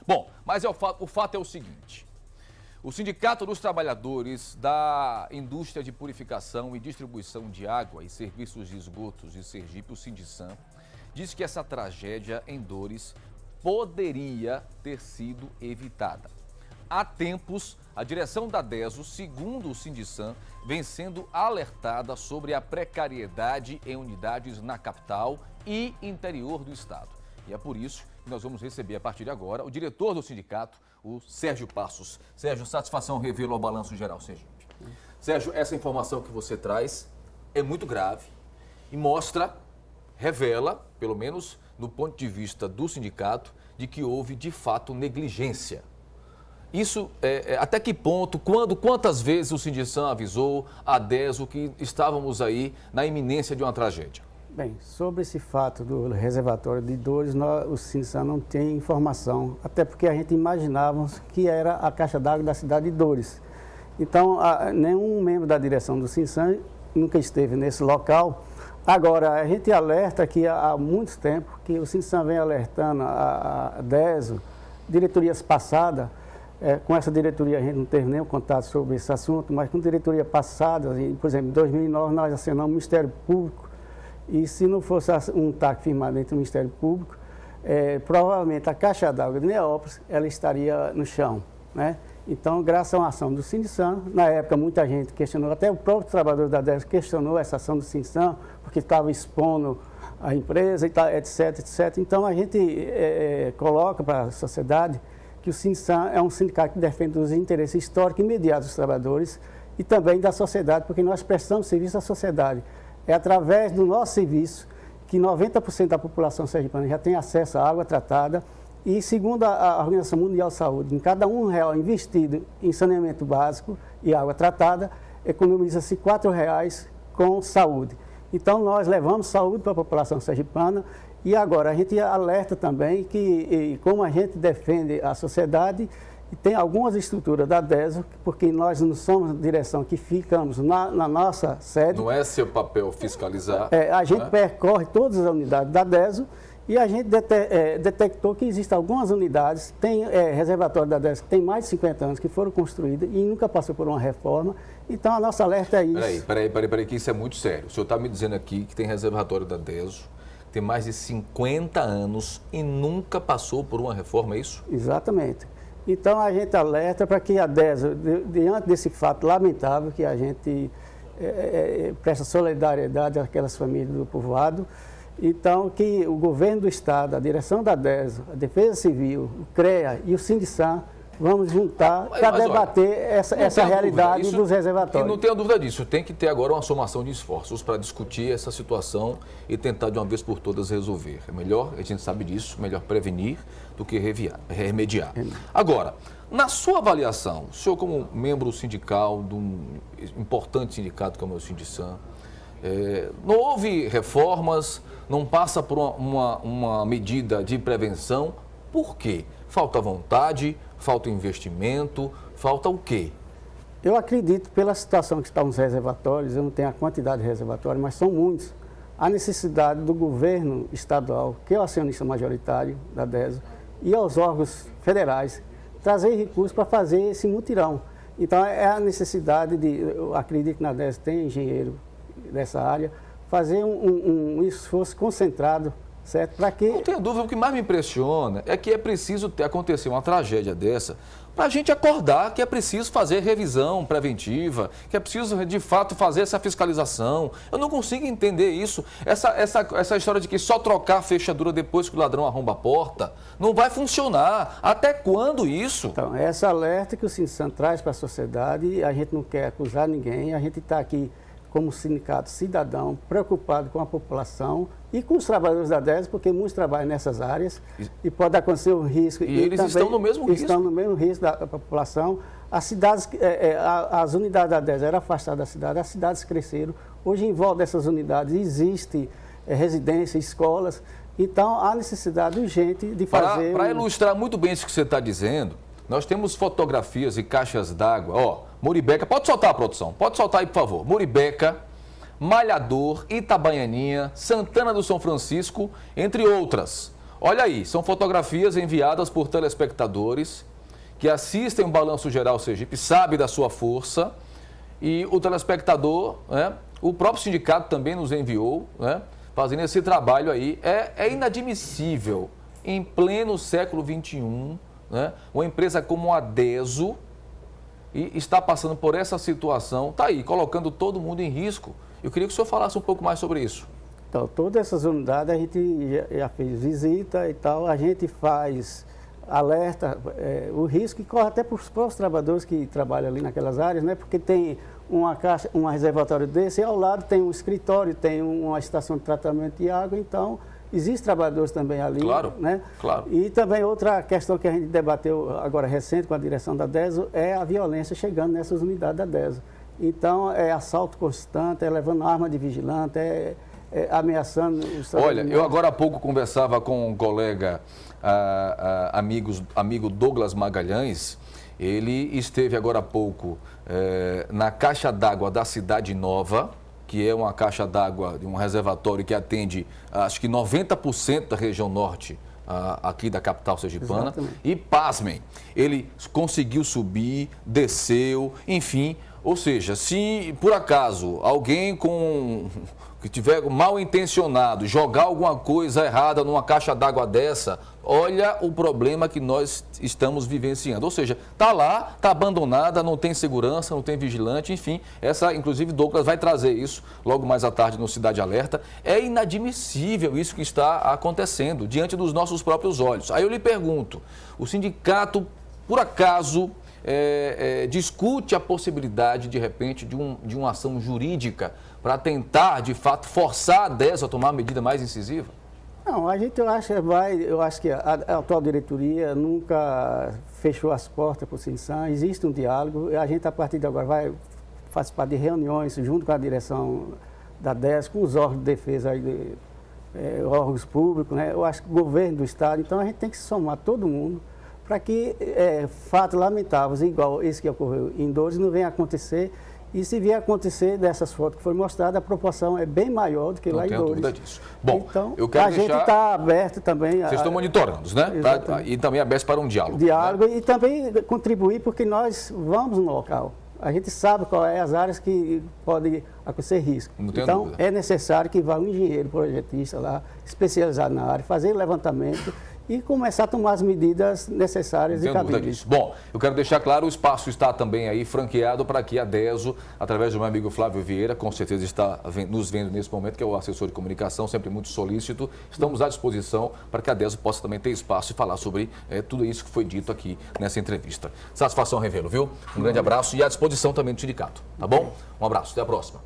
Bom, mas o fato é o seguinte. O Sindicato dos Trabalhadores da Indústria de Purificação e Distribuição de Água e Serviços de Esgotos de Sergipe, o Sindisan, diz que essa tragédia em Dores poderia ter sido evitada. Há tempos, a direção da DESO, segundo o Sindisan, vem sendo alertada sobre a precariedade em unidades na capital e interior do estado. E é por isso que nós vamos receber, a partir de agora, o diretor do sindicato, o Sérgio Passos. Sérgio, satisfação revê-lo ao Balanço Geral, Sergipe. Sérgio, essa informação que você traz é muito grave e revela, pelo menos no ponto de vista do sindicato, de que houve, de fato, negligência. Isso, até que ponto, quantas vezes o Sindisan avisou a DESO que estávamos aí na iminência de uma tragédia? Bem, sobre esse fato do reservatório de Dores, o Sindisan não tem informação, até porque a gente imaginava que era a caixa d'água da cidade de Dores. Então, nenhum membro da direção do Sindisan nunca esteve nesse local. Agora, a gente alerta que há muito tempo que o Sindisan vem alertando a DESO, diretorias passadas. Com essa diretoria a gente não teve nenhum contato sobre esse assunto, mas com diretoria passada, por exemplo, em 2009 nós assinamos o Ministério Público, e se não fosse um TAC firmado entre o Ministério Público, provavelmente a caixa d'água de Neópolis ela estaria no chão, né? Então, graças a uma ação do Sindisan, na época muita gente questionou, até o próprio trabalhador da DESO questionou essa ação do Sindisan, porque estava expondo a empresa, etc, etc. Então, a gente coloca para a sociedade que o Sindisan é um sindicato que defende os interesses históricos e imediatos dos trabalhadores e também da sociedade, porque nós prestamos serviço à sociedade. É através do nosso serviço que 90% da população sergipana já tem acesso à água tratada e, segundo a Organização Mundial de Saúde, em cada R$1 investido em saneamento básico e água tratada, economiza-se R$4 com saúde. Então, nós levamos saúde para a população sergipana. E agora, a gente alerta também que, como a gente defende a sociedade, tem algumas estruturas da DESO, porque nós não somos direção que ficamos na nossa sede. Não é seu papel fiscalizar. A gente percorre todas as unidades da DESO e a gente detectou que existem algumas unidades, tem reservatório da DESO que tem mais de 50 anos, que foram construídas e nunca passou por uma reforma. Então, a nossa alerta é isso. Peraí, que isso é muito sério. O senhor está me dizendo aqui que tem reservatório da DESO, tem mais de 50 anos e nunca passou por uma reforma, é isso? Exatamente. Então, a gente alerta para que a DESO, diante desse fato lamentável, que a gente presta solidariedade àquelas famílias do povoado, então, que o governo do Estado, a direção da DESO, a Defesa Civil, o CREA e o Sindisan, vamos juntar para debater essa realidade dos reservatórios. E não tenho dúvida disso. Tem que ter agora uma somação de esforços para discutir essa situação e tentar de uma vez por todas resolver. É melhor, a gente sabe disso, melhor prevenir do que remediar. Agora, na sua avaliação, o senhor como membro sindical de um importante sindicato como é o Sindisan, não houve reformas, não passa por uma medida de prevenção, por quê? Falta vontade, falta investimento, falta o quê? Eu acredito, pela situação que estão os reservatórios, eu não tenho a quantidade de reservatórios, mas são muitos. A necessidade do governo estadual, que é o acionista majoritário da DESO, e aos órgãos federais, trazer recursos para fazer esse mutirão. Então, é a necessidade eu acredito que na DESO tem engenheiro dessa área, fazer um esforço concentrado, certo? Para que... Não tenho dúvida, o que mais me impressiona é que é preciso acontecer uma tragédia dessa para a gente acordar que é preciso fazer revisão preventiva, que é preciso, de fato, fazer essa fiscalização. Eu não consigo entender isso. Essa história de que só trocar a fechadura depois que o ladrão arromba a porta, não vai funcionar. Até quando isso? Então, essa alerta que o Sindisan traz para a sociedade, a gente não quer acusar ninguém, a gente está aqui como sindicato cidadão, preocupado com a população e com os trabalhadores da DESO, porque muitos trabalham nessas áreas e pode acontecer um risco. E eles estão no mesmo risco. Estão no mesmo risco da população. As cidades, as unidades da DESO eram afastadas da cidade, as cidades cresceram. Hoje, em volta dessas unidades, existe residências, escolas. Então, há necessidade urgente de fazer... Para ilustrar muito bem isso que você está dizendo, nós temos fotografias e caixas d'água, ó, Muribeca, pode soltar a produção, pode soltar aí, por favor. Muribeca, Malhador, Itabaianinha, Santana do São Francisco, entre outras. Olha aí, são fotografias enviadas por telespectadores que assistem o Balanço Geral Sergipe, sabe da sua força, e o telespectador, né, o próprio sindicato também nos enviou, né, fazendo esse trabalho aí. É inadmissível, em pleno século XXI, né, uma empresa como a DESO está passando por essa situação, está aí, colocando todo mundo em risco. Eu queria que o senhor falasse um pouco mais sobre isso. Então, todas essas unidades a gente já fez visita e tal, a gente faz alerta, o risco que corre até para os próprios trabalhadores que trabalham ali naquelas áreas, né? Porque tem uma caixa, um reservatório desse e ao lado tem um escritório, tem uma estação de tratamento de água, então existem trabalhadores também ali. Claro, né? claro. E também outra questão que a gente debateu agora recente com a direção da DESO é a violência chegando nessas unidades da DESO. Então, é assalto constante, é levando arma de vigilante, ameaçando os trabalhadores. Olha, eu agora há pouco conversava com um colega, amigo Douglas Magalhães. Ele esteve agora há pouco na caixa d'água da Cidade Nova, que é uma caixa d'água de um reservatório que atende, acho que 90% da região norte aqui da capital sergipana. Exatamente. E, pasmem, ele conseguiu subir, desceu, enfim. Ou seja, se por acaso alguém que tiver mal intencionado jogar alguma coisa errada numa caixa d'água dessa, olha o problema que nós estamos vivenciando. Ou seja, está lá, está abandonada, não tem segurança, não tem vigilante, enfim. Inclusive, Douglas vai trazer isso logo mais à tarde no Cidade Alerta. É inadmissível isso que está acontecendo diante dos nossos próprios olhos. Aí eu lhe pergunto, o sindicato, por acaso, discute a possibilidade, de repente, de uma ação jurídica para tentar, de fato, forçar a DESO a tomar uma medida mais incisiva? Não, eu acho que a atual diretoria nunca fechou as portas para o Sinsan, existe um diálogo, a gente a partir de agora vai participar de reuniões junto com a direção da DESO, com os órgãos de defesa, órgãos públicos, né? Eu acho que o governo do estado, então a gente tem que somar todo mundo para que fatos lamentáveis, igual esse que ocorreu em Dores, não venha a acontecer. E se vier a acontecer dessas fotos que foram mostradas, a proporção é bem maior do que lá em Dores. Não tenho dúvida disso. Bom, então, eu quero gente está aberto também. Vocês estão monitorando, né? E também aberto para um diálogo. Diálogo, né? E também contribuir, porque nós vamos no local. A gente sabe quais as áreas que podem acontecer risco. Então, dúvida. É necessário que vá um engenheiro projetista lá, especializado na área, fazer o levantamento e começar a tomar as medidas necessárias e cabíveis. Bom, eu quero deixar claro, o espaço está também aí franqueado para que a DESO, através do meu amigo Flávio Vieira, com certeza está nos vendo nesse momento, que é o assessor de comunicação, sempre muito solícito, estamos à disposição para que a DESO possa também ter espaço e falar sobre tudo isso que foi dito aqui nessa entrevista. Satisfação, Revelo, viu? Um grande abraço e à disposição também do sindicato, tá bom? Um abraço, até a próxima.